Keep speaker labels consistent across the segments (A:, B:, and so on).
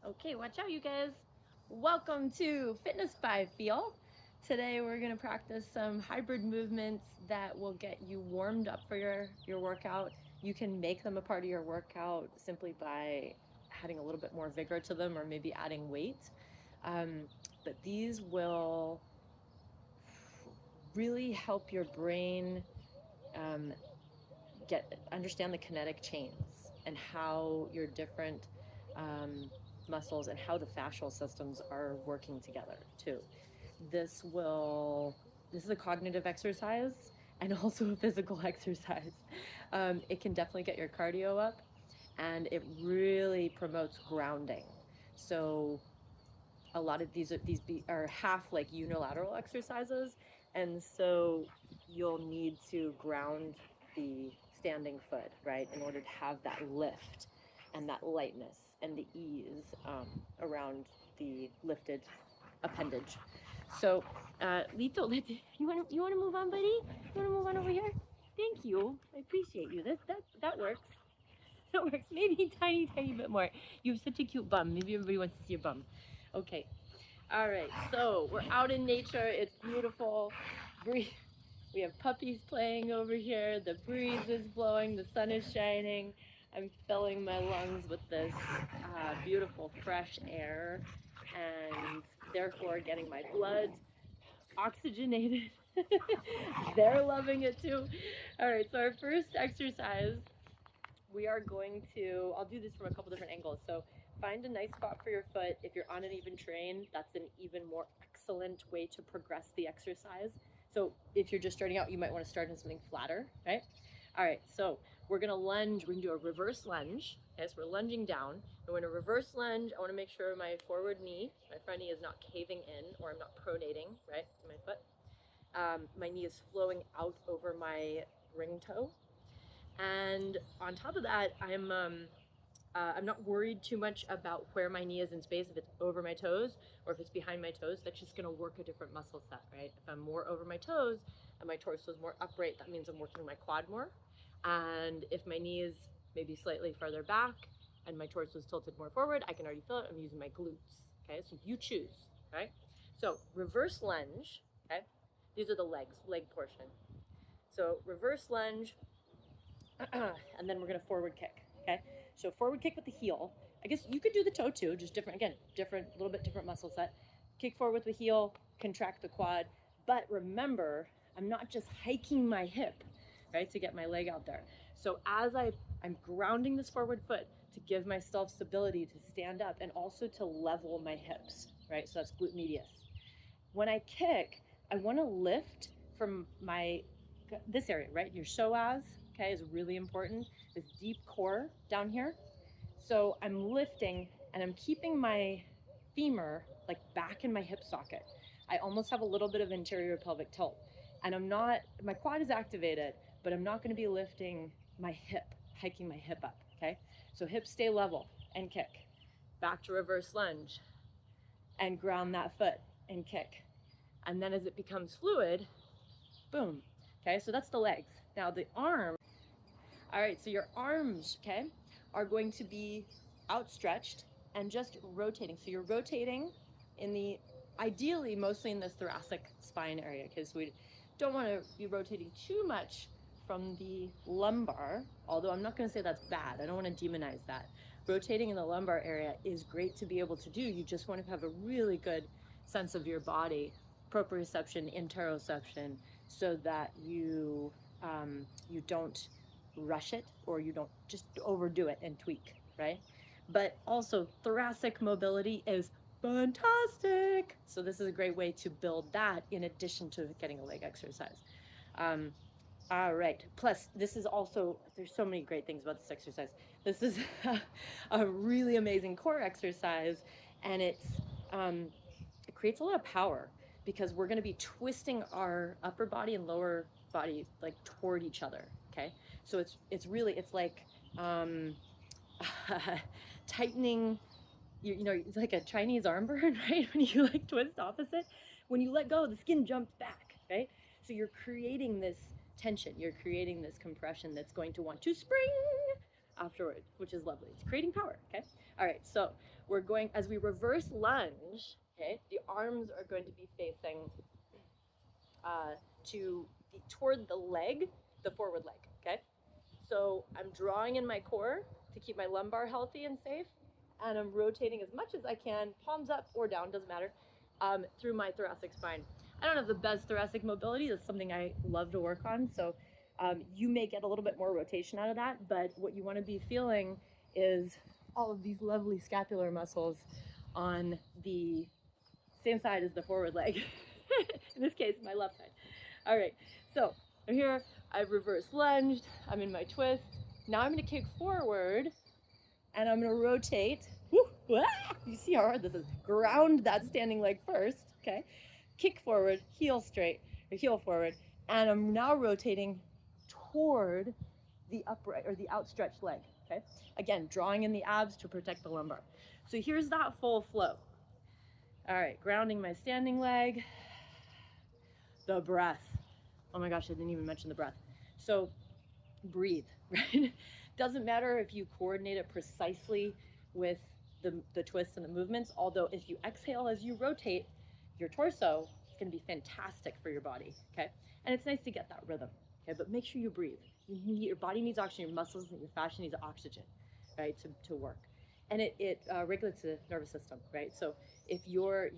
A: Okay, watch out, you guys. Welcome to Fitness by Feel. Today we're going to practice some hybrid movements that will get you warmed up for your workout. You can make them a part of your workout simply by adding a little bit more vigor to them or maybe adding weight. But these will really help your brain um, understand the kinetic chains and how your different muscles and how the fascial systems are working together too. This will this is a cognitive exercise and also a physical exercise. It can definitely get your cardio up, and it really promotes grounding. So a lot of are half like unilateral exercises, and so you'll need to ground the standing foot, right, in order to have that lift and that lightness and the ease around the lifted appendage. So, Lito, you want to move on, buddy? You want to move on over here? Thank you. I appreciate you. That works. That works. Maybe tiny bit more. You have such a cute bum. Maybe everybody wants to see your bum. Okay. All right, so we're out in nature. It's beautiful. We have puppies playing over here. The breeze is blowing. The sun is shining. I'm filling my lungs with this beautiful fresh air, and therefore getting my blood oxygenated. They're loving it too. All right, so our first exercise, we are going to, I'll do this from a couple different angles. So find a nice spot for your foot. If you're on an even terrain, that's an even more excellent way to progress the exercise. So if you're just starting out, you might want to start in something flatter, right? All right, so we're gonna lunge, we're gonna do a reverse lunge. Okay, so we're lunging down. And we're gonna reverse lunge. I wanna make sure my forward knee, my front knee is not caving in, or I'm not pronating, right, to my foot. My knee is flowing out over my ring toe. And on top of that, I'm not worried too much about where my knee is in space, if it's over my toes or if it's behind my toes. That's just going to work a different muscle set, right? If I'm more over my toes and my torso is more upright, that means I'm working my quad more. And if my knee is maybe slightly farther back and my torso is tilted more forward, I can already feel it. I'm using my glutes. Okay, so you choose. Right? So reverse lunge. Okay, these are the leg portion. So reverse lunge, and then we're going to forward kick. Okay, so forward kick with the heel. I guess you could do the toe too, just different, again, different, little bit different muscle set. Kick forward with the heel, contract the quad. But remember, I'm not just hiking my hip, right, to get my leg out there. So as I'm grounding this forward foot to give myself stability to stand up and also to level my hips, right? So that's glute medius. When I kick, I want to lift from this area, right? Your psoas, okay, is really important. This deep core down here. So I'm lifting and I'm keeping my femur like back in my hip socket. I almost have a little bit of anterior pelvic tilt. And my quad is activated, but I'm not going to be lifting my hip, hiking my hip up, okay? So hips stay level and kick. Back to reverse lunge and ground that foot and kick. And then as it becomes fluid, boom. Okay, so that's the legs. Now the arm, all right, so your arms, okay, are going to be outstretched and just rotating. So you're rotating ideally mostly in the thoracic spine area, because we don't want to be rotating too much from the lumbar, although I'm not going to say that's bad. I don't want to demonize that. Rotating in the lumbar area is great to be able to do. You just want to have a really good sense of your body, proprioception, interoception, so that you don't rush it or you don't just overdo it and tweak, right? But also thoracic mobility is fantastic. So this is a great way to build that in addition to getting a leg exercise. All right. Plus, this is also, there's so many great things about this exercise. This is a really amazing core exercise, and it creates a lot of power because we're going to be twisting our upper body and lower body like toward each other. Okay. So it's like tightening, it's like a Chinese armbar, right? When you like twist opposite, when you let go, the skin jumps back, right? So you're creating this tension, you're creating this compression that's going to want to spring, afterward, which is lovely. It's creating power, okay? All right, so we're going, as we reverse lunge, okay, the arms are going to be facing toward the leg, the forward leg, okay? So I'm drawing in my core to keep my lumbar healthy and safe, and I'm rotating as much as I can, palms up or down, doesn't matter, through my thoracic spine. I don't have the best thoracic mobility. That's something I love to work on. So you may get a little bit more rotation out of that, but what you want to be feeling is all of these lovely scapular muscles on the same side as the forward leg. In this case, my left side. All right, so I'm here, I've reverse lunged, I'm in my twist. Now I'm gonna kick forward and I'm gonna rotate. Woo, you see how hard this is. Ground that standing leg first, okay? Kick forward, heel straight, or heel forward, and I'm now rotating toward the upright or the outstretched leg, okay? Again, drawing in the abs to protect the lumbar. So here's that full flow. All right, grounding my standing leg. The breath. Oh my gosh, I didn't even mention the breath. So breathe, right? Doesn't matter if you coordinate it precisely with the twists and the movements, although if you exhale as you rotate your torso, it's gonna be fantastic for your body, okay? And it's nice to get that rhythm, okay? But make sure you breathe. Your body needs oxygen, your muscles and your fascia needs oxygen, right, to work. And it regulates the nervous system, right? So if you're,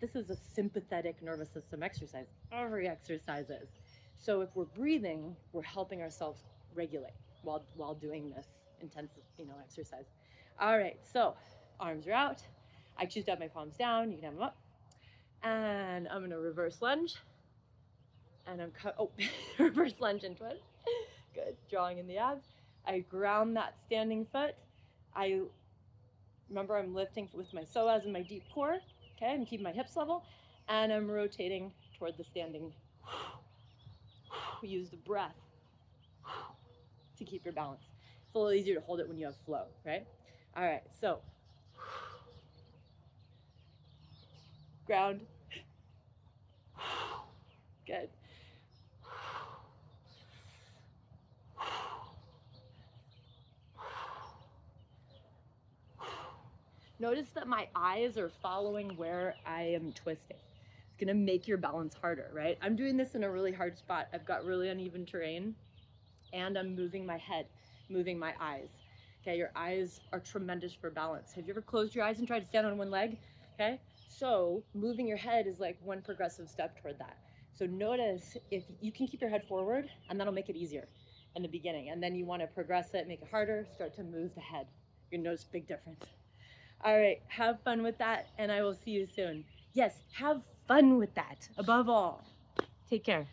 A: this is a sympathetic nervous system exercise. Every exercise is. So if we're breathing, we're helping ourselves regulate while doing this intensive, exercise. All right, so arms are out. I choose to have my palms down. You can have them up. And I'm gonna reverse lunge. And I'm reverse lunge and twist. Good, drawing in the abs. I ground that standing foot. Remember, I'm lifting with my psoas and my deep core, okay? I'm keeping my hips level, and I'm rotating toward the standing. Use the breath to keep your balance. It's a little easier to hold it when you have flow, right? All right, so ground. Good. Notice that my eyes are following where I am twisting. It's gonna make your balance harder, right? I'm doing this in a really hard spot. I've got really uneven terrain and I'm moving my head, moving my eyes. Okay, your eyes are tremendous for balance. Have you ever closed your eyes and tried to stand on one leg? Okay, so moving your head is like one progressive step toward that. So notice if you can keep your head forward and that'll make it easier in the beginning. And then you wanna progress it, make it harder, start to move the head. You're gonna notice a big difference. All right, have fun with that, and I will see you soon. Yes, have fun with that, above all. Take care.